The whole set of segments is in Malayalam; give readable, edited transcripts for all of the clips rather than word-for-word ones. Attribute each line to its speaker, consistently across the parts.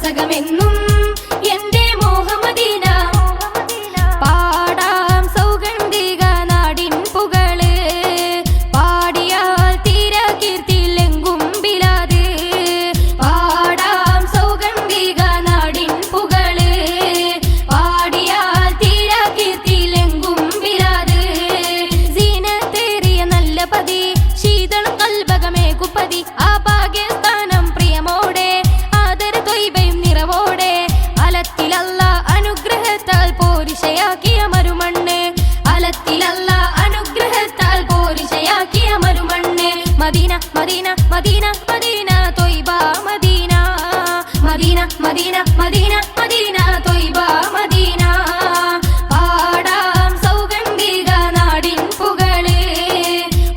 Speaker 1: വാസകമെന്നും എന്റെ മോഹമദീന. പാടാം സൗഗന്ധിക നാടിൻ പുകള്, പാടിയാൽ തീര കീർത്തിയിലെങ്കും ബിലാദ്. പാടാം സൗഗന്ധിക നാടിൻ പുകള്, പാടിയാൽ തീര കീർത്തിയിലെങ്കും ബിലാദ്. സീനത്തേറിയ നല്ല പതി, ശീതളം കൽബകമേകുപ്പതി. ആ ഭാഗ്യസ്ഥാനം പ്രിയമോടെ, ആദര ത്വയ്ബയും നിറവോടെ. അലത്തിലല്ല അനുഗ്രഹത്താൽ പോരിശയാക്കിയ മരുമണ്ണ്, അലത്തിലല്ല അനുഗ്രഹത്താൽ പോരിശയാക്കിയ മരുമണ്ണ്. മദീന മദീന മദീന മദീന ത്വയ്ബ Medina, Medina Medina Medina Medina ത്വയ്ബ മദീന. പാടാം സൗഗന്ധിക നാടിൻ പുകള്,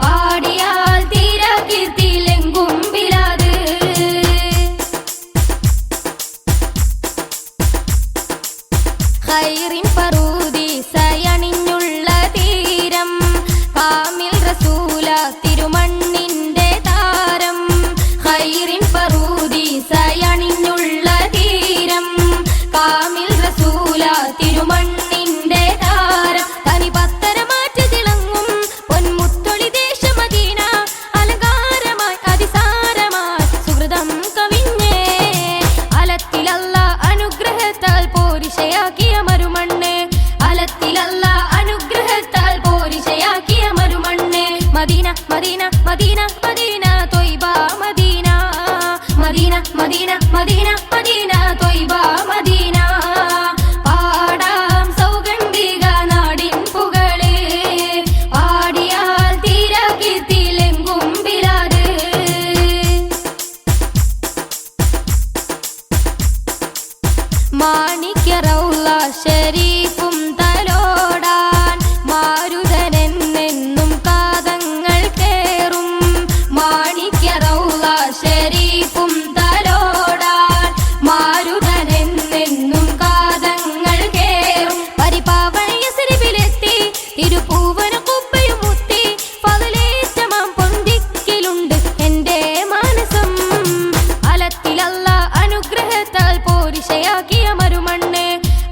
Speaker 1: പാടിയാൽ തീര കീർത്തിയിലെങ്കും ബിലാദ്. ഖൈറിൻ പറുദീസയണിഞ്ഞുള്ള തീരം, കാമിൽ റസൂല തിരുമണ്ണിന്റെ താരം. ഖൈറിൻ പറുദീസയണിഞ്ഞുള്ള തീരം, കാമിൽ റസൂല തിരുമണ്ണിന്റെ താരം. തനി പത്തരമാറ്റ് തിളങ്ങും പൊന്മുത്തൊളി ദേശമദീന, അലങ്കാരമായി അതിസാരമായി സുഹൃതം കവിഞ്ഞേ. അലത്തിലല്ല അനുഗ്രഹത്താൽ പോരിശയാക്കിയ മരുമണ്ണ്, അലത്തിലല്ല അനുഗ്രഹത്താൽ പോരിശയാക്കിയ മരുമണ്ണ്. മദീന മദീന മദീന മദീന ത്വയ്ബ Medina, Medina Medina Medina Medina ത്വയ്ബ മദീന. പാടാം സൗഗന്ധിക നാടിൻ പുകള്, പാടിയാൽ തീര കീർത്തിയിലെങ്കും ബിലാദ്. മാണിക്യ റൗള ശരീഫും തലോടാൻ, മാരുതനെന്നെന്നും കാതങ്ങൾ കേറും. മാണിക്യ റൗള ശരീഫും തലോടാൻ, മാരുതനെന്നെന്നും കാതങ്ങൾ കേറും. പരിപാവന യസ്രിബിലെത്തി തിരുപ്പൂവന കുബ്ബയും മുത്തി, പകലേറ്റമാം പൊന്തിക്കിലുണ്ട് എന്റെ മാനസം. അലത്തിലല്ല അനുഗ്രഹത്താൽ പോരിശയാക്കിയ മരുമണ്ണ്,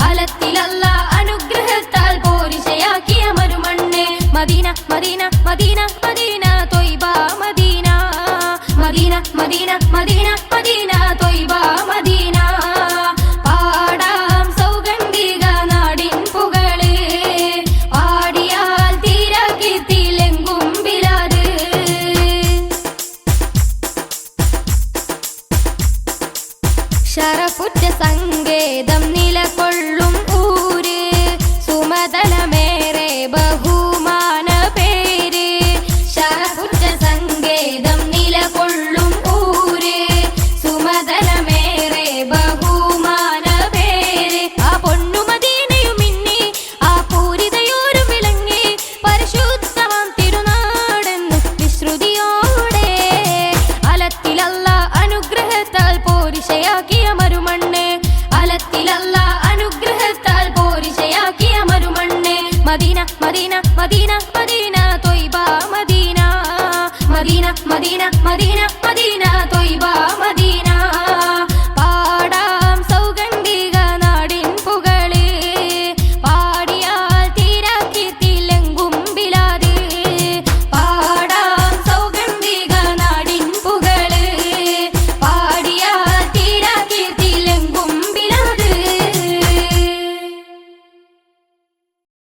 Speaker 1: അലത്തിലല്ല അനുഗ്രഹത്താൽ പോരിശയാക്കിയ മരുമണ്ണ്. മദീന മദീന മദീന മദീന ത്വയ്ബ Medina, Medina Medina Medina Medina ത്വയ്ബ മദീന. പാടാം സൗഗന്ധിക നാടിൻ പുകള്, പാടിയാൽ തീര കീർത്തിയിലെങ്കും ബിലാദ്. ശറഫുറ്റ സങ്കേതം നിലകൊള്ളും ഊര്, സുമതലമേറെ ബഹുമാന പേര്. ശറഫുറ്റ സങ്കേതം നിലകൊള്ളും ഊര്, സുമതലമേറെ ബഹുമാന പേര്. ആ പൊന്നു മദീനയും മിന്നി, ആ പൂരിതയോരും വിളങ്ങി, പരിശുദ്ധമാം തിരുനാടെന്ന് വിശ്രുതിയോടെ. അലത്തിലല്ല അനുഗ്രഹത്താൽ പോരിശയാക്കിയ മരുമണ്ണ്, അലത്തിലല്ല അനുഗ്രഹത്താൽ പോരിശയാക്കിയ മരുമണ്ണ്. മദീന മദീന മദീന മദീന ത്വയ്ബ മദീന, മദീന മദീന മദീന